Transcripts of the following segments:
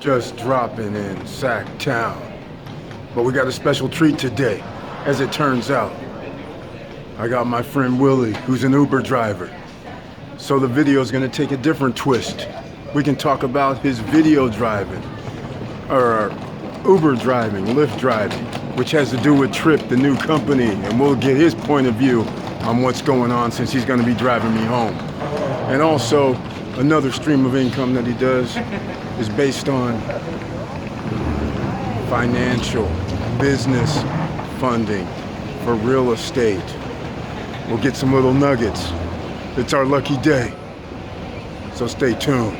Just dropping in Sac Town. But we got a special treat today, as it turns out. I got my friend Willie, who's an Uber driver. So the video is gonna take a different twist. We can talk about his video driving, or Uber driving, Lyft driving, which has to do with Tryp, the new company, and we'll get his point of view on what's going on since he's gonna be driving me home. And also, another stream of income that he does is based on financial business funding for real estate. We'll get some little nuggets. It's our lucky day, so stay tuned.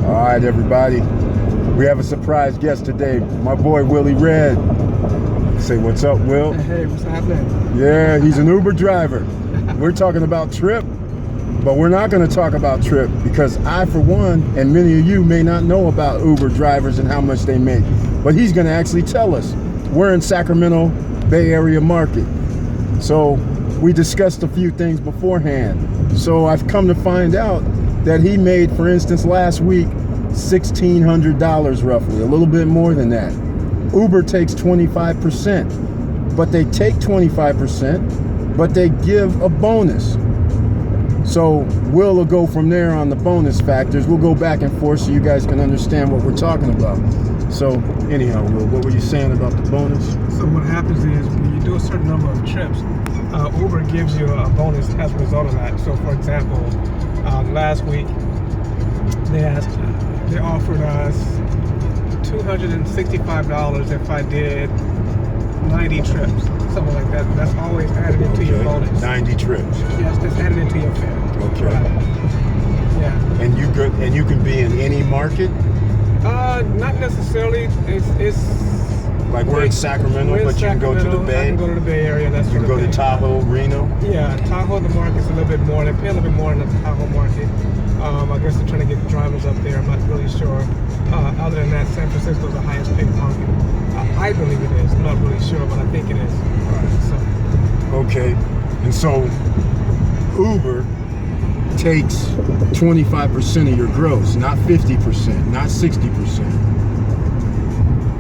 All right, everybody. We have a surprise guest today, my boy Willie Red. Say what's up, Will? Hey, what's happening? Yeah, he's an Uber driver. We're talking about Tryp, but we're not going to talk about Tryp because I, for one, and many of you may not know about Uber drivers and how much they make. But he's going to actually tell us. We're in Sacramento, Bay Area market. So we discussed a few things beforehand. So I've come to find out that he made, for instance, last week, $1,600 roughly, a little bit more than that. Uber takes 25%, but they take 25%, but they give a bonus. So we'll go from there on the bonus factors. We'll go back and forth so you guys can understand what we're talking about. So anyhow, Will, what were you saying about the bonus? So what happens is when you do a certain number of trips, Uber gives you a bonus as a result of that. So for example, last week they offered us $265 if I did 90 trips, something like that. That's always added into your bonus. 90 trips. Yes, that's added into your fare. Okay. Right. Yeah. And you can be in any market? Not necessarily. It's like we're in Sacramento, but you can go to the Bay. I can go to the Bay Area. That's you can go to Tahoe, Reno. Yeah, Tahoe, the market's a little bit more. They pay a little bit more in the Tahoe market. I guess they're trying to get drivers up there. I'm not really sure. Other than that, San Francisco is the highest paid market. I believe it is. I'm not really sure, but I think it is. Right. So. Okay. And so Uber takes 25% of your gross, not 50%, not 60%.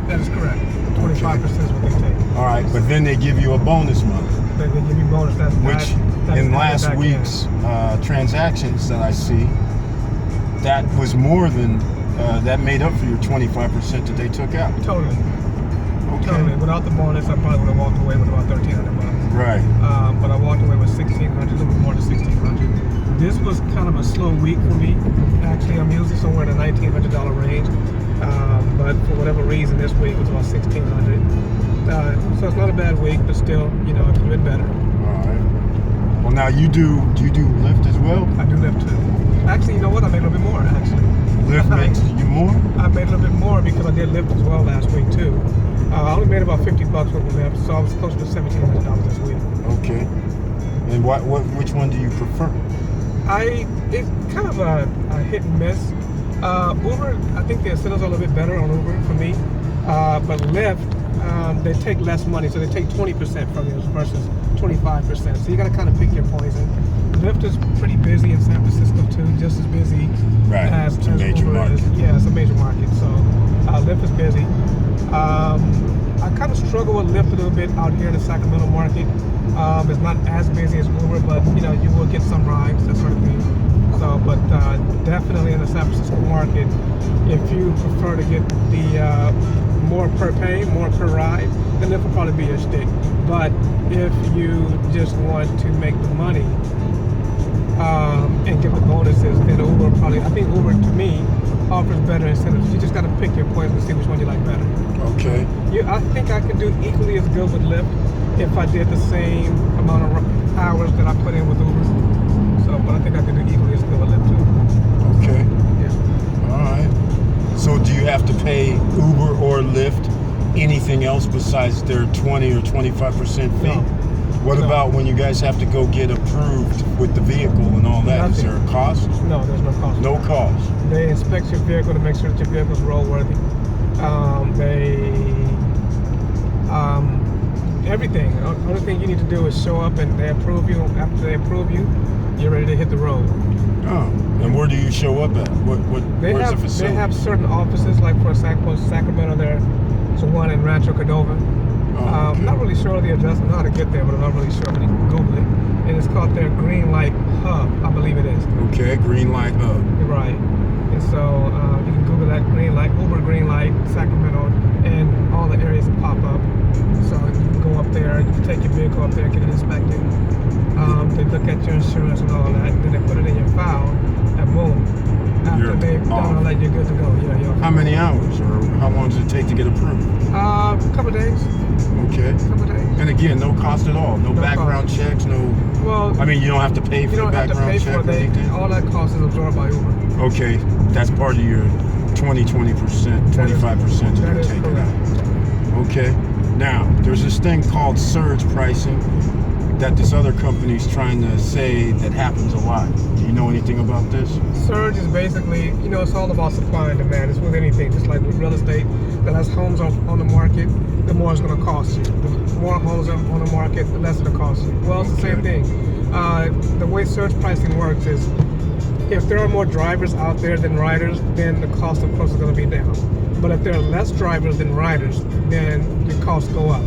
That is correct. 25% is what they take. All right, but then they give you a bonus month. They give you bonus. Which in last week's transactions that I see, that was more than, that made up for your 25% that they took out. Totally. Okay. Totally. Without the bonus, I probably would have walked away with about $1,300. Right. But I walked away with $1,600, a little bit more than $1,600. This was kind of a slow week for me. Actually, I'm usually somewhere in the $1,900 range. But for whatever reason, this week was about $1,600. So it's not a bad week, but still, you know, it could have been better. All right. Well, now do you do Lyft as well? I do Lyft too. Actually, you know what? I made a little bit more, actually. Lyft makes you more? I made a little bit more because I did Lyft as well last week too. I only made about $50 with Lyft, so I was close to $1,700 this week. Okay. And which one do you prefer? It's kind of a hit and miss. Uber, I think the incentives are a little bit better on Uber for me. But Lyft, they take less money, so they take 20% from you versus 25%. So you got to kind of pick your poison. Lyft is pretty busy in San Francisco too, just as busy as it's a major Uber market. is. Yeah, it's a major market. So Lyft is busy. I kind of struggle with Lyft a little bit out here in the Sacramento market. It's not as busy as Uber, but you know, you will get some rides, that sort of thing. So, but definitely in the San Francisco market, if you prefer to get the more per pay, more per ride, then Lyft will probably be your stick. But if you just want to make the money and get the bonuses, then Uber probably, I think Uber to me offers better incentives. You just got to pick your points and see which one you like better. Okay. I think I could do equally as good with Lyft if I did the same amount of hours that I put in with Uber. So, but I think I could do equally as good with Lyft too. Okay. Yeah. All right. So do you have to pay Uber or Lyft anything else besides their 20 or 25% fee? No. What about when you guys have to go get approved with the vehicle and all that? Nothing. Is there a cost? No, there's no cost. No cost. They inspect your vehicle to make sure that your vehicle is roadworthy. everything. The only thing you need to do is show up and they approve you. After they approve you, you're ready to hit the road. Oh, and where do you show up at? Where's the facility? They have certain offices, like for Sacramento, there's one in Rancho Cordova. Oh, okay. I'm not really sure of the address. I know how to get there, but I'm not really sure. But you can Google it. And it's called their Green Light Hub, I believe it is. Okay, Green Light Hub. Right. And so you can Google that Green Light, Uber Green Light, Sacramento, and all the areas that pop up. So you can go up there, you can take your vehicle up there, get it inspected. They look at your insurance and all that, and then they put it in your file, and boom. After they've done all that, you're good to go. Yeah, how many hours or how long does it take to get approved? A couple of days. Okay. Couple of days. And again, no cost at all. No background checks, no. Well, I mean, you don't have to pay for the background check or anything? All that cost is absorbed by Uber. Okay, that's part of your 20%, 25% that you're taking out. Okay. Now, there's this thing called surge pricing that this other company's trying to say that happens a lot. Do you know anything about this? Surge is basically, it's all about supply and demand. It's with anything, just like with real estate. The less homes on the market, the more it's going to cost you. The more homes are on the market, the less it'll cost you. Well, it's the same thing. The way surge pricing works is if there are more drivers out there than riders, then the cost, of course, is going to be down. But if there are less drivers than riders, then your costs go up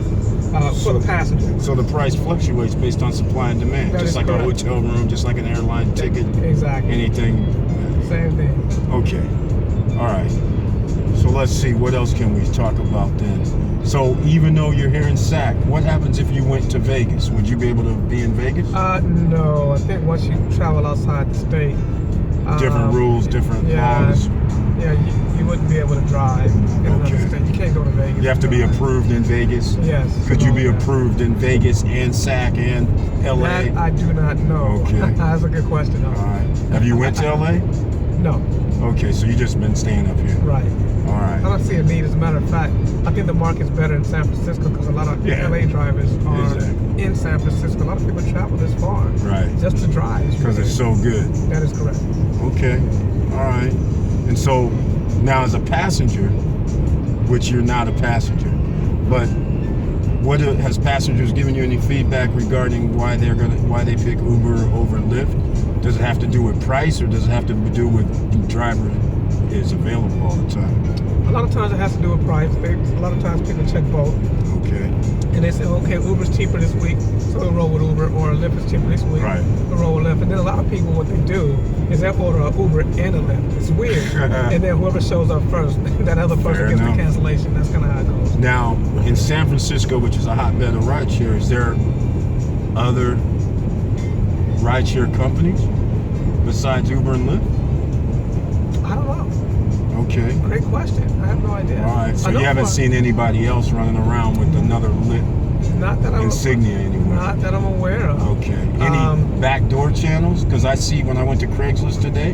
for the passenger. So the price fluctuates based on supply and demand, just like a hotel room, just like an airline ticket. Exactly. Anything. Same thing. Okay. All right. So let's see, what else can we talk about then? So even though you're here in Sac, what happens if you went to Vegas? Would you be able to be in Vegas? No. I think once you travel outside the state, different rules, different laws. Yeah, you wouldn't be able to drive in another state. You can't go to Vegas. You have to be approved in Vegas? Yes. Could you be approved in Vegas and Sac and LA? That I do not know. Okay. That's a good question. All right. Have you went to LA? No. Okay, so you just been staying up here. Right. All right. I don't see a need. As a matter of fact, I think the market's better in San Francisco because a lot of LA drivers are in San Francisco. A lot of people travel this far. Right. Just to drive. Because it's so good. That is correct. Okay. All right. And so now as a passenger, which you're not a passenger, but has passengers given you any feedback regarding why they pick Uber over Lyft? Does it have to do with price or does it have to do with the driver is available all the time? A lot of times it has to do with price. A lot of times people check both. Okay. And they say, okay, Uber's cheaper this week, so we'll roll with Uber, or Lyft is cheaper this week, we'll roll with Lyft. And then a lot of people, what they do is they order an Uber and a Lyft. It's weird. And then whoever shows up first, that other person gets the cancellation. That's kind of how it goes. Now, in San Francisco, which is a hotbed of rideshare, is there other rideshare companies besides Uber and Lyft? I don't know. Okay. Great question. I have no idea. All right. So you haven't seen anybody else running around with another Lyft insignia anymore? Not that I'm aware of. Okay. Any backdoor channels? Because I see when I went to Craigslist today,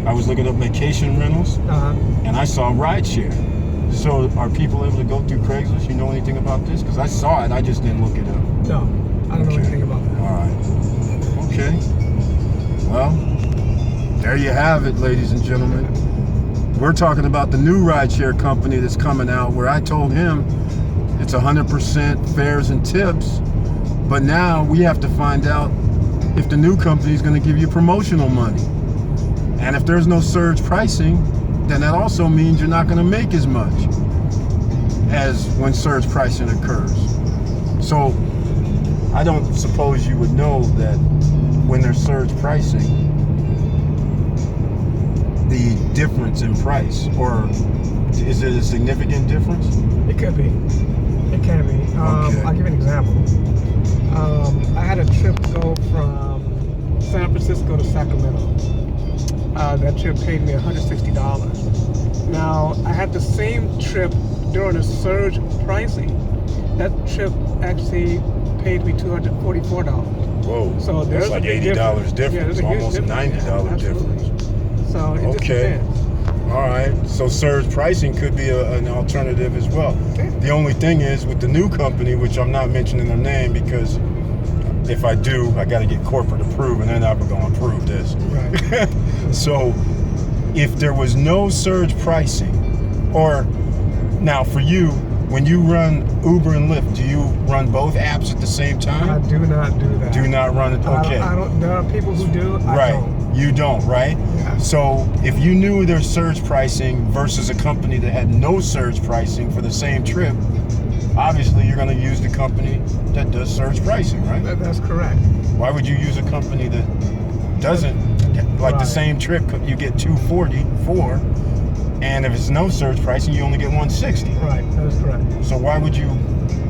I was looking up vacation rentals, and I saw rideshare. So are people able to go through Craigslist? You know anything about this? Because I saw it, I just didn't look it up. No, I don't know anything about that. All right. Okay. Well, there you have it, ladies and gentlemen. We're talking about the new rideshare company that's coming out, where I told him it's 100% fares and tips, but now we have to find out if the new company is going to give you promotional money. And if there's no surge pricing, then that also means you're not going to make as much as when surge pricing occurs. So I don't suppose you would know that when there's surge pricing, the difference in price, or is it a significant difference? It could be. It can be. I'll give you an example. I had a trip go from San Francisco to Sacramento. That trip paid me $160. Now, I had the same trip during the surge pricing. That trip actually paid me $244. Whoa, so that's like $80 difference, almost $90 difference. So it just depends. All right. So surge pricing could be an alternative as well. Okay. The only thing is with the new company, which I'm not mentioning their name because if I do, I got to get corporate approved, and they're not going to approve this. Right. So if there was no surge pricing, or now for you, when you run Uber and Lyft, do you run both apps at the same I time? do not do that. Do not run it. Okay. I don't. There are people who do. I don't. You don't, right? Yeah. So if you knew their surge pricing versus a company that had no surge pricing for the same trip, obviously you're going to use the company that does surge pricing, right? That's correct. Why would you use a company that doesn't, like the same trip, you get 244, and if it's no surge pricing, you only get 160. Right, that is correct. So why would you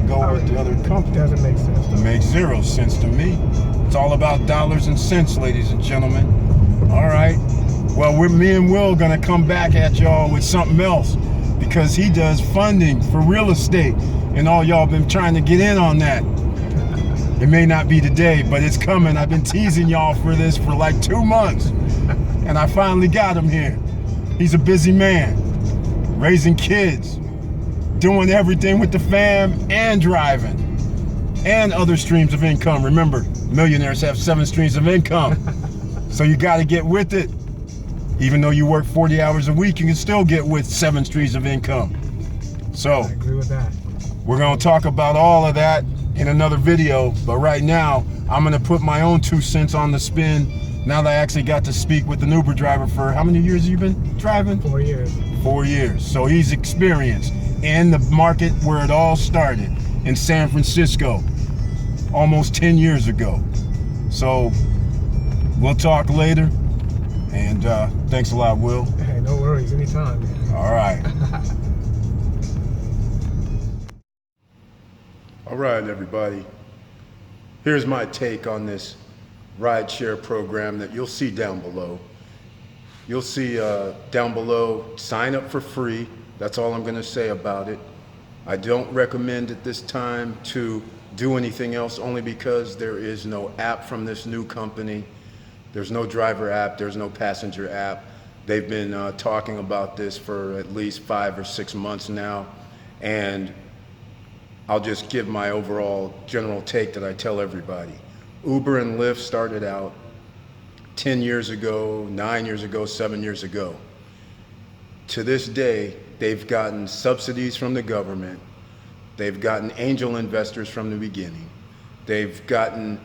go with the other company? It doesn't make sense. It makes zero sense to me. It's all about dollars and cents, ladies and gentlemen. All right. Well, me and Will gonna come back at y'all with something else, because he does funding for real estate, and all y'all been trying to get in on that. It may not be today, but it's coming. I've been teasing y'all for this for like 2 months, and I finally got him here. He's a busy man, raising kids, doing everything with the fam, and driving, and other streams of income. Remember, millionaires have 7 streams of income. So you got to get with it. Even though you work 40 hours a week, you can still get with 7 streams of income. So I agree with that. we're going to talk about all of that in another video. But right now, I'm going to put my own 2 cents on the spin. Now that I actually got to speak with an Uber driver for how many years have you been driving? 4 years. 4 years. So he's experienced in the market where it all started in San Francisco almost 10 years ago. So we'll talk later. And thanks a lot, Will. Hey, no worries. Anytime. All right. All right, everybody. Here's my take on this rideshare program that you'll see down below. You'll see down below, sign up for free. That's all I'm going to say about it. I don't recommend at this time to do anything else, only because there is no app from this new company. There's no driver app, there's no passenger app. They've been talking about this for at least 5 or 6 months now. And I'll just give my overall general take that I tell everybody. Uber and Lyft started out 10 years ago, 9 years ago, 7 years ago. To this day, they've gotten subsidies from the government. They've gotten angel investors from the beginning. They've gotten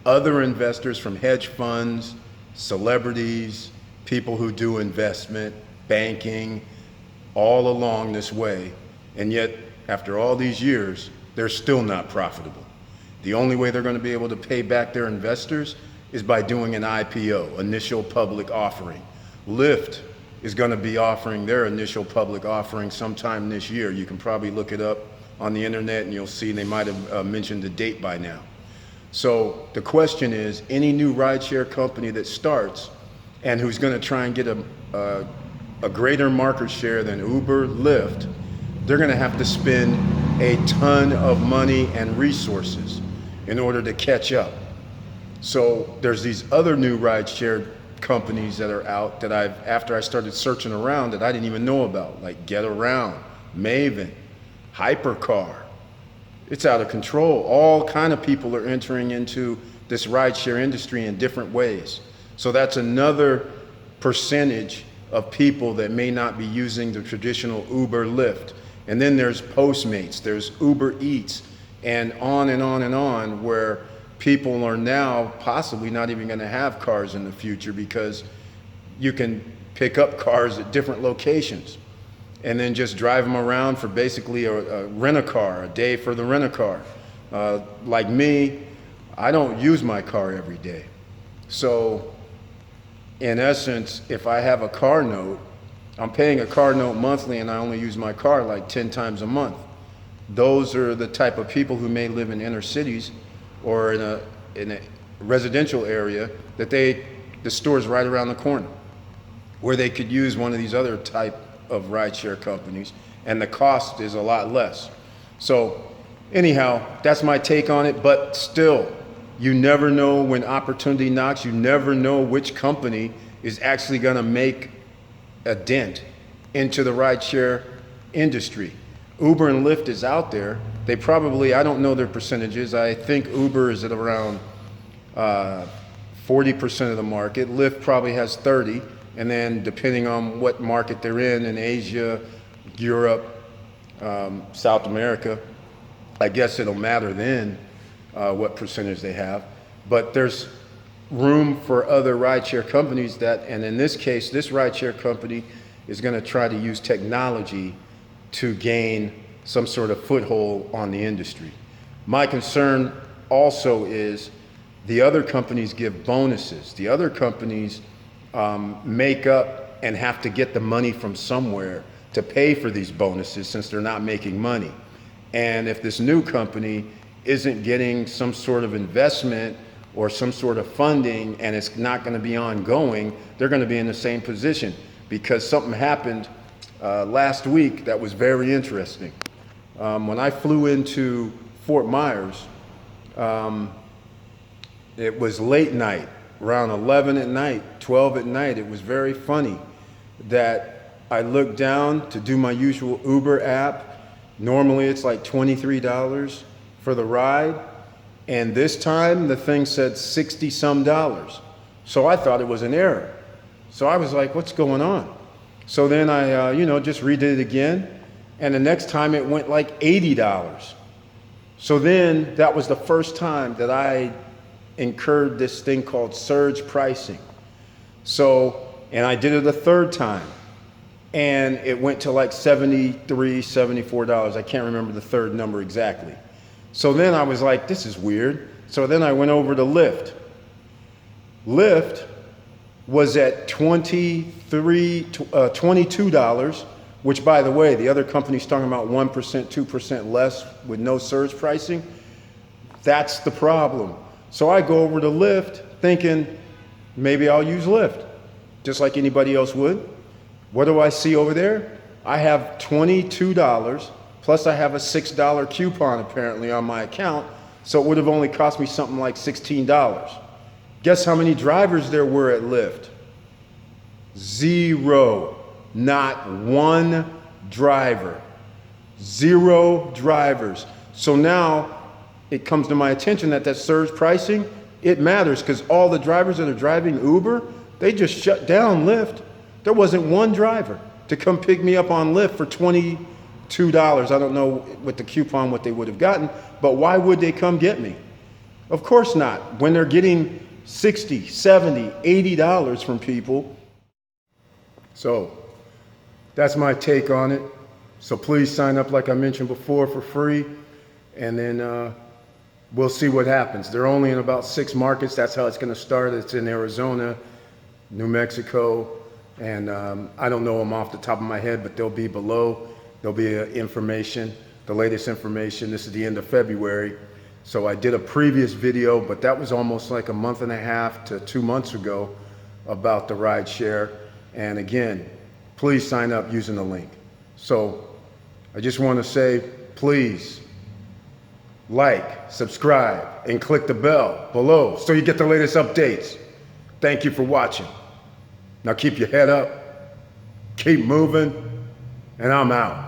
other investors from hedge funds, celebrities, people who do investment, banking, all along this way. And yet, after all these years, they're still not profitable. The only way they're going to be able to pay back their investors is by doing an IPO, initial public offering. Lyft is going to be offering their initial public offering sometime this year. You can probably look it up on the internet and you'll see they might have mentioned the date by now. So the question is, any new rideshare company that starts and who's going to try and get a greater market share than Uber, Lyft, they're going to have to spend a ton of money and resources in order to catch up. So there's these other new rideshare companies that are out that after I started searching around, that I didn't even know about, like GetAround, Maven, Hypercar. It's out of control. All kind of people are entering into this rideshare industry in different ways. So that's another percentage of people that may not be using the traditional Uber, Lyft. And then there's Postmates, there's Uber Eats, and on and on and on, where people are now possibly not even going to have cars in the future, because you can pick up cars at different locations and then just drive them around for basically a rent-a-car, a day for the rent-a-car. Like me, I don't use my car every day. So in essence, if I have a car note, I'm paying a car note monthly and I only use my car like 10 times a month. Those are the type of people who may live in inner cities or in a residential area that the store's right around the corner, where they could use one of these other type of rideshare companies, and the cost is a lot less. So anyhow, that's my take on it. But still, you never know when opportunity knocks. You never know which company is actually going to make a dent into the rideshare industry. Uber and Lyft is out there. They probably, I don't know their percentages. I think Uber is at around 40% of the market. Lyft probably has 30. And then depending on what market they're in Asia, Europe, South America. I guess it'll matter then what percentage they have. But there's room for other rideshare companies that, and in this case, this rideshare company is going to try to use technology to gain some sort of foothold on the industry. My concern also is the other companies give bonuses. The other companies make up and have to get the money from somewhere to pay for these bonuses since they're not making money. And if this new company isn't getting some sort of investment or some sort of funding and it's not going to be ongoing, they're going to be in the same position, because something happened last week that was very interesting. When I flew into Fort Myers, it was late night, around 11 at night, 12 at night. It was very funny that I looked down to do my usual Uber app. Normally it's like $23 for the ride. And this time the thing said 60 some dollars. So I thought it was an error. So I was like, what's going on? So then I, just redid it again. And the next time it went like $80. So then that was the first time that I incurred this thing called surge pricing. So, and I did it a third time. And it went to like $73, $74. I can't remember the third number exactly. So then I was like, this is weird. So then I went over to Lyft. Lyft was at $22, which, by the way, the other company's talking about 1%, 2% less with no surge pricing. That's the problem. So I go over to Lyft thinking maybe I'll use Lyft, just like anybody else would. What do I see over there? I have $22, plus I have a $6 coupon apparently on my account, so it would have only cost me something like $16. Guess how many drivers there were at Lyft? 0. Not one driver. 0 drivers. So now it comes to my attention that surge pricing, it matters, because all the drivers that are driving Uber, they just shut down Lyft. There wasn't one driver to come pick me up on Lyft for $22. I don't know with the coupon what they would have gotten, but why would they come get me? Of course not. When they're getting $60, $70, $80 from people. So that's my take on it. So please sign up, like I mentioned before, for free, and then we'll see what happens. They're only in about 6 markets. That's how it's going to start. It's in Arizona, New Mexico, and I don't know them off the top of my head, but they'll be below. There'll be information, the latest information. This is the end of February. So I did a previous video, but that was almost like a month and a half to 2 months ago about the rideshare. And again, please sign up using the link. So I just want to say, please like, subscribe, and click the bell below so you get the latest updates. Thank you for watching. Now keep your head up, keep moving, and I'm out.